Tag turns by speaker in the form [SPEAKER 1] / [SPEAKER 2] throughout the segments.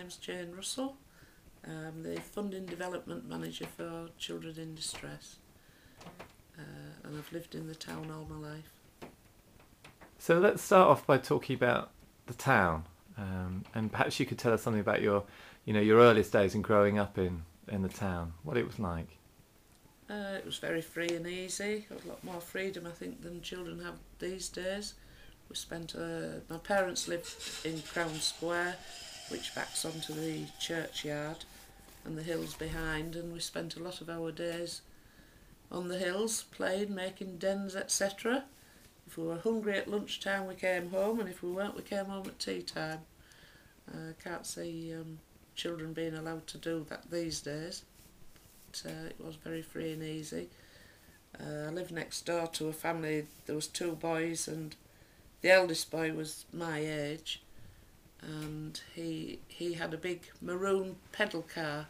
[SPEAKER 1] name's Jane Russell. I'm the Funding Development Manager for Children in Distress. And I've lived in the town all my life.
[SPEAKER 2] So let's start off by talking about the town, and perhaps you could tell us something about your earliest days and growing up in the town, what it was like.
[SPEAKER 1] It was very free and easy. A lot more freedom, I think, than children have these days. We spent. My parents lived in Crown Square, which backs onto the churchyard and the hills behind, and we spent a lot of our days on the hills, playing, making dens, etc. If we were hungry at lunchtime, we came home, and if we weren't, we came home at tea time. I can't see children being allowed to do that these days. But, it was very free and easy. I lived next door to a family. There was 2 boys, and the eldest boy was my age, and he had a big maroon pedal car,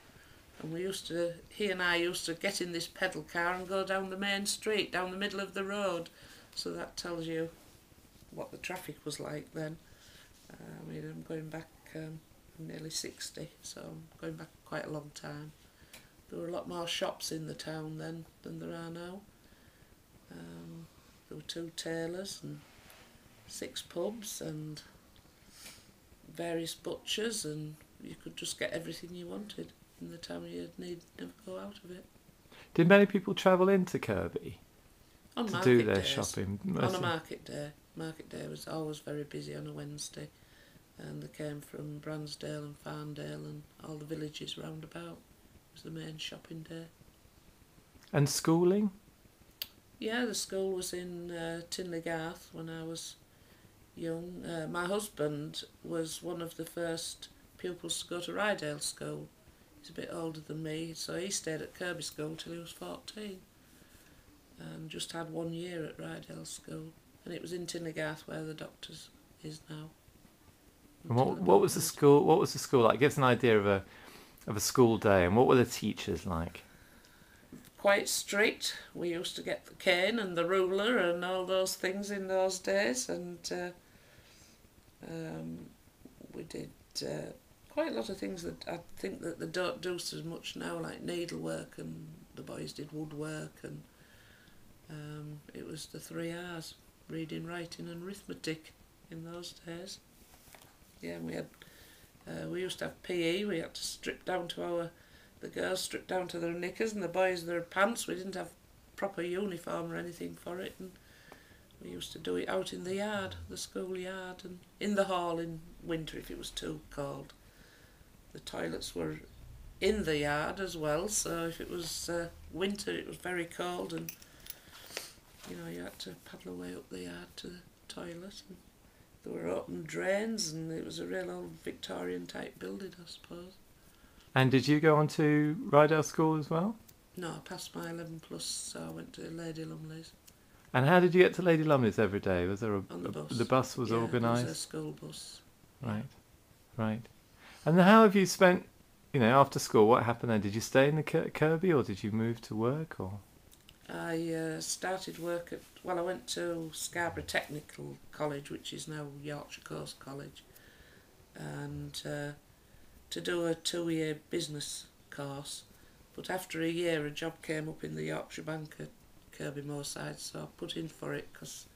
[SPEAKER 1] and he and I used to get in this pedal car and go down the main street, down the middle of the road. So that tells you what the traffic was like then. I'm going back, I'm nearly 60, so I'm going back quite a long time. There were a lot more shops in the town then than there are now. There were 2 tailors and 6 pubs and various butchers, and you could just get everything you wanted in the town. You'd never go out of it.
[SPEAKER 2] Did many people travel into Kirkby
[SPEAKER 1] On
[SPEAKER 2] to
[SPEAKER 1] market
[SPEAKER 2] do their
[SPEAKER 1] days,
[SPEAKER 2] shopping?
[SPEAKER 1] On a market day. Market day was always very busy on a Wednesday, and they came from Bransdale and Farndale and all the villages round about. It was the main shopping day.
[SPEAKER 2] And schooling?
[SPEAKER 1] Yeah, the school was in Tinleygarth when I was young. My husband was one of the first pupils to go to Rydale School. He's a bit older than me, so he stayed at Kirkby School till he was 14, and just had 1 year at Rydale School, and it was in Tinleygarth where the doctor's is now.
[SPEAKER 2] And what was the school? What was the school like? Give us an idea of a school day, and what were the teachers like?
[SPEAKER 1] Quite strict. We used to get the cane and the ruler and all those things in those days, and we did quite a lot of things that I think that they don't do so much now, like needlework, and the boys did woodwork, and it was the 3 R's, reading, writing and arithmetic in those days. Yeah, we used to have PE. We had to strip down to the girls stripped down to their knickers and the boys their pants. We didn't have proper uniform or anything for it, and we used to do it out in the yard, the school yard, and in the hall in winter if it was too cold. The toilets were in the yard as well, so if it was winter it was very cold, and you had to paddle away up the yard to the toilet. And there were open drains, and it was a real old Victorian type building, I suppose.
[SPEAKER 2] And did you go on to Rydale School as well?
[SPEAKER 1] No, I passed my 11 plus, so I went to Lady Lumley's.
[SPEAKER 2] And how did you get to Lady Lumley's every day? Was there
[SPEAKER 1] On the bus.
[SPEAKER 2] The bus was organised?
[SPEAKER 1] It was a school bus.
[SPEAKER 2] Right. And then how have you spent, after school, what happened then? Did you stay in the Kirkby, or did you move to work, or?
[SPEAKER 1] I started work I went to Scarborough Technical College, which is now Yorkshire Coast College, and to do a 2-year business course. But after a year, a job came up in the Yorkshire Bank at Kirkbymoorside, so I put in for it because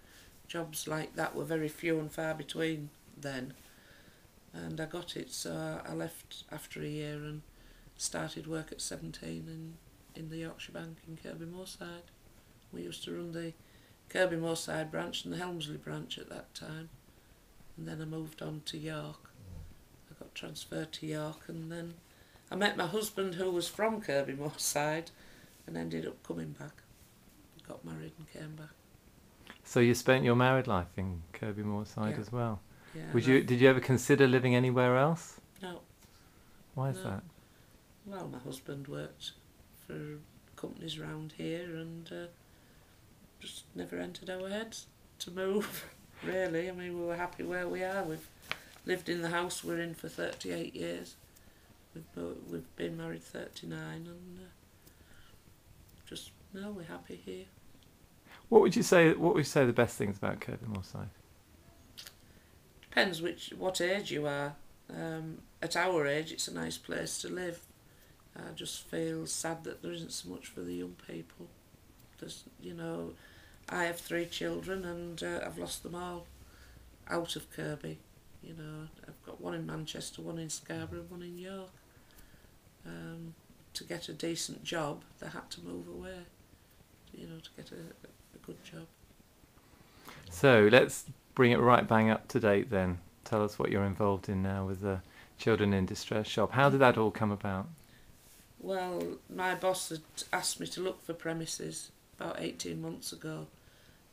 [SPEAKER 1] jobs like that were very few and far between then. And I got it, so I left after a year and started work at 17 in the Yorkshire Bank in Kirkbymoorside. We used to run the Kirkbymoorside branch and the Helmsley branch at that time. And then I moved on to York. I got transferred to York, and then I met my husband, who was from Kirkbymoorside, and ended up coming back. Got married and came back.
[SPEAKER 2] So you spent your married life in Kirkbymoorside as well?
[SPEAKER 1] Yeah.
[SPEAKER 2] Did you ever consider living anywhere else?
[SPEAKER 1] No.
[SPEAKER 2] Why is that?
[SPEAKER 1] Well, my husband worked for companies around here, and just never entered our heads to move, really. I mean, we were happy where we are. We've lived in the house we're in for 38 years. We've been married 39, and we're happy here.
[SPEAKER 2] What would you say are the best things about Kirkbymoorside?
[SPEAKER 1] Depends what age you are. At our age, it's a nice place to live. I just feel sad that there isn't so much for the young people. There's, you know, I have 3 children and I've lost them all out of Kirkby. You know, I've got one in Manchester, one in Scarborough, one in York. To get a decent job, they had to move away, you know, to get a good job.
[SPEAKER 2] So let's bring it right bang up to date then. Tell us what you're involved in now with the Children in Distress shop. How did that all come about?
[SPEAKER 1] Well, my boss had asked me to look for premises about 18 months ago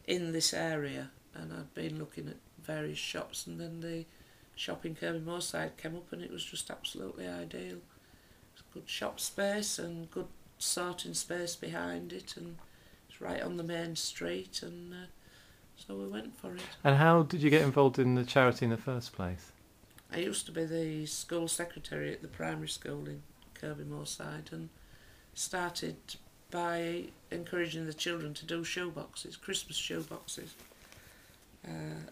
[SPEAKER 1] in this area, and I'd been looking at various shops, and then the shop in Kirkbymoorside came up, and it was just absolutely ideal. It's good shop space and good sorting space behind it, and it's right on the main street, and so we went for it.
[SPEAKER 2] And how did you get involved in the charity in the first place?
[SPEAKER 1] I used to be the school secretary at the primary school in Kirkbymoorside, and started by encouraging the children to do shoeboxes, Christmas shoeboxes,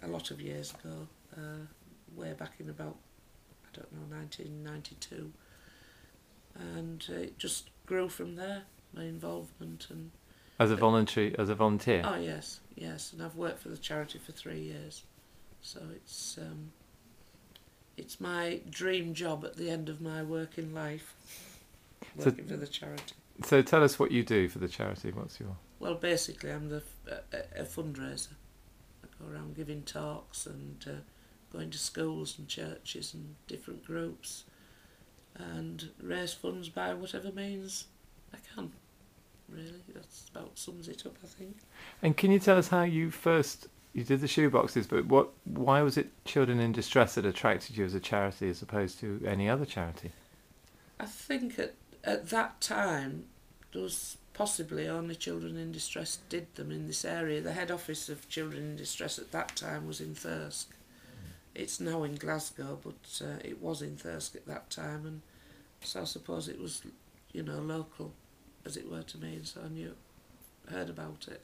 [SPEAKER 1] a lot of years ago, way back in about, I don't know, 1992. And it just grew from there, my involvement. And
[SPEAKER 2] As a volunteer?
[SPEAKER 1] Oh yes, and I've worked for the charity for 3 years, so it's my dream job at the end of my working life, working for the charity.
[SPEAKER 2] So tell us what you do for the charity. What's your...
[SPEAKER 1] Well, basically I'm a fundraiser. I go around giving talks and going to schools and churches and different groups and raise funds by whatever means I can. Really, that's about sums it up, I think.
[SPEAKER 2] And can you tell us how you did the shoeboxes, but why was it Children in Distress that attracted you as a charity as opposed to any other charity?
[SPEAKER 1] I think at that time there was possibly only Children in Distress did them in this area. The head office of Children in Distress at that time was in Thirsk. It's now in Glasgow, but it was in Thirsk at that time, and so I suppose it was, you know, local, as it were, to me, and so I heard about it.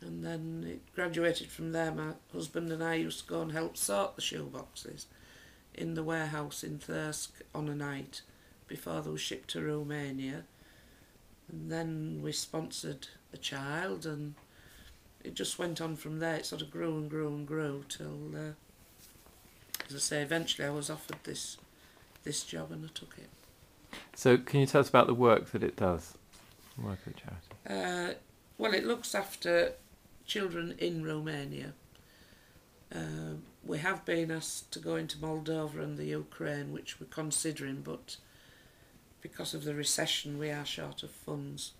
[SPEAKER 1] And then it graduated from there. My husband and I used to go and help sort the shoeboxes in the warehouse in Thirsk on a night before they were shipped to Romania. And then we sponsored a child, and it just went on from there. It sort of grew and grew and grew till, as I say, eventually I was offered this job and I took it.
[SPEAKER 2] So can you tell us about the work that it does, work at charity?
[SPEAKER 1] Well, it looks after children in Romania. We have been asked to go into Moldova and the Ukraine, which we're considering, but because of the recession we are short of funds.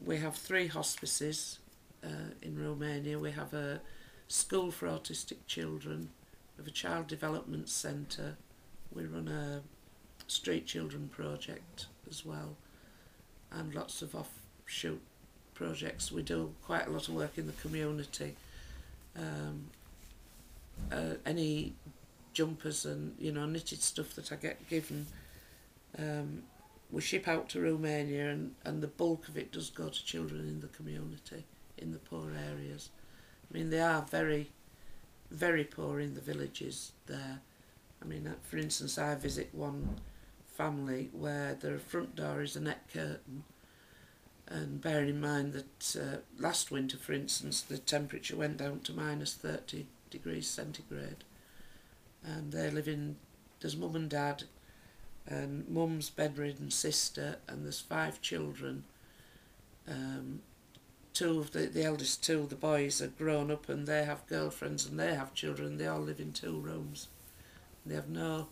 [SPEAKER 1] We have 3 hospices in Romania. We have a school for autistic children, we have a child development centre, we run a street children project as well, and lots of offshoot projects. We do quite a lot of work in the community. Any jumpers and, you know, knitted stuff that I get given, we ship out to Romania, and the bulk of it does go to children in the community, in the poor areas. I mean, they are very, very poor in the villages there. I mean, for instance, I visit one family where their front door is a net curtain, and bearing in mind that last winter, for instance, the temperature went down to minus 30 degrees centigrade, and they live in, there's mum and dad, and mum's bedridden sister, and there's 5 children. 2 of the eldest 2, the boys, are grown up and they have girlfriends and they have children. They all live in 2 rooms. They have no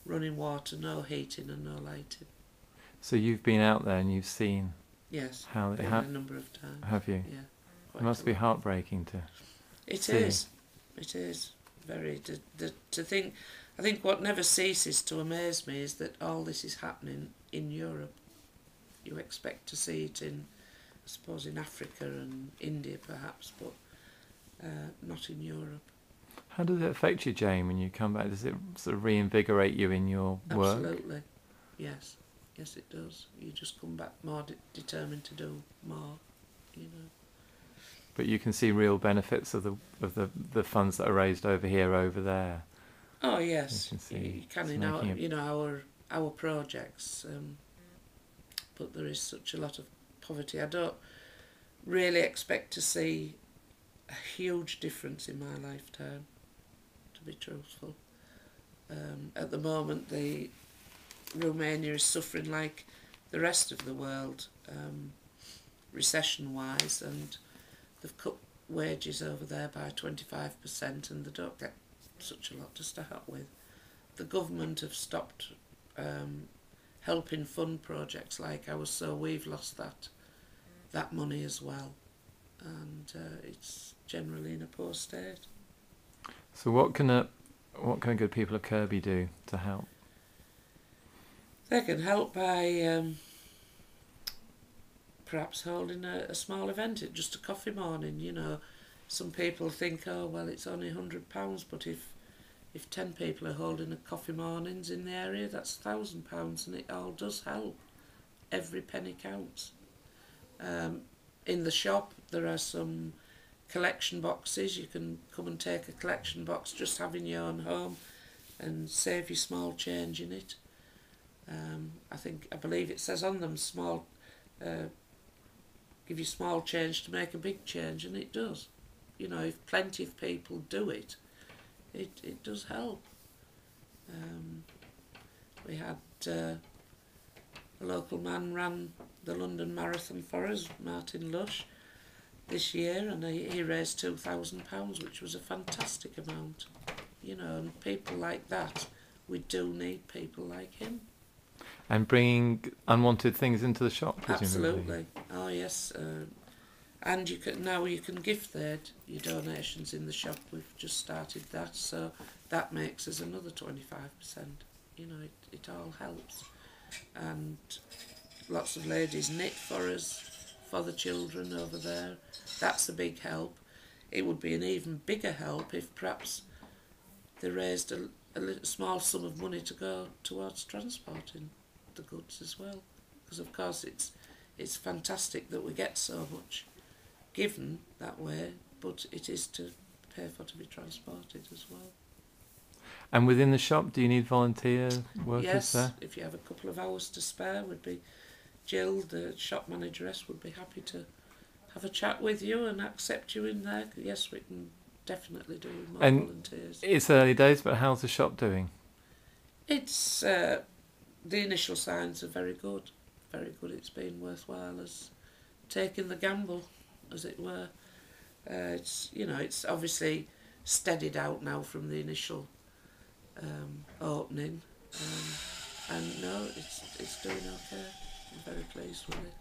[SPEAKER 1] running water, no heating and no lighting.
[SPEAKER 2] So you've been out there and you've seen...
[SPEAKER 1] Yes,
[SPEAKER 2] how
[SPEAKER 1] been a number of times.
[SPEAKER 2] Have you?
[SPEAKER 1] Yeah.
[SPEAKER 2] It must be heartbreaking to
[SPEAKER 1] It
[SPEAKER 2] see.
[SPEAKER 1] is. It is. Very. To think... I think what never ceases to amaze me is that all this is happening in Europe. You expect to see it in, I suppose, in Africa and India perhaps, but not in Europe.
[SPEAKER 2] How does it affect you, Jane, when you come back? Does it sort of reinvigorate you in your work?
[SPEAKER 1] Absolutely, yes. Yes, it does. You just come back more determined to do more, you know.
[SPEAKER 2] But you can see real benefits of the funds that are raised over here, over there.
[SPEAKER 1] Oh yes,
[SPEAKER 2] You can see
[SPEAKER 1] you can
[SPEAKER 2] it's
[SPEAKER 1] in our,
[SPEAKER 2] making
[SPEAKER 1] you know, our projects, but there is such a lot of poverty. I don't really expect to see a huge difference in my lifetime, to be truthful. At the moment, Romania is suffering like the rest of the world, recession-wise, and they've cut wages over there by 25%, and they don't get such a lot to start with. The government have stopped helping fund projects like ours, so we've lost that money as well, and it's generally in a poor state.
[SPEAKER 2] So what can good people of Kirkby do to help?
[SPEAKER 1] They can help by perhaps holding a small event, just a coffee morning. You know, some people think, oh well, it's only £100, but if 10 people are holding a coffee mornings in the area, that's £1,000, and it all does help. Every penny counts. In the shop there are some collection boxes. You can come and take a collection box, just have in your own home, and save your small change in it. I believe it says on them, give you small change to make a big change, and it does. You know, if plenty of people do it, it does help. We had a local man ran the London Marathon for us, Martin Lush, this year, and he raised £2,000, which was a fantastic amount. You know, and people like that, we do need people like him.
[SPEAKER 2] And bringing unwanted things into the shop, presumably.
[SPEAKER 1] Absolutely. Oh yes. And you can gift aid your donations in the shop. We've just started that, so that makes us another 25%. You know, it all helps. And lots of ladies knit for us, for the children over there. That's a big help. It would be an even bigger help if perhaps they raised a small sum of money to go towards transporting the goods as well. Because of course it's fantastic that we get so much given that way, but it is to pay for to be transported as well.
[SPEAKER 2] And within the shop, do you need volunteer workers there?
[SPEAKER 1] Yes, if you have a couple of hours to spare, Jill, the shop manageress, would be happy to have a chat with you and accept you in there. Yes, we can definitely do more volunteers.
[SPEAKER 2] It's early days, but how's the shop doing?
[SPEAKER 1] It's the initial signs are very good. Very good. It's been worthwhile as taking the gamble, as it were. It's obviously steadied out now from the initial opening, and no, it's doing okay. I'm very pleased with it.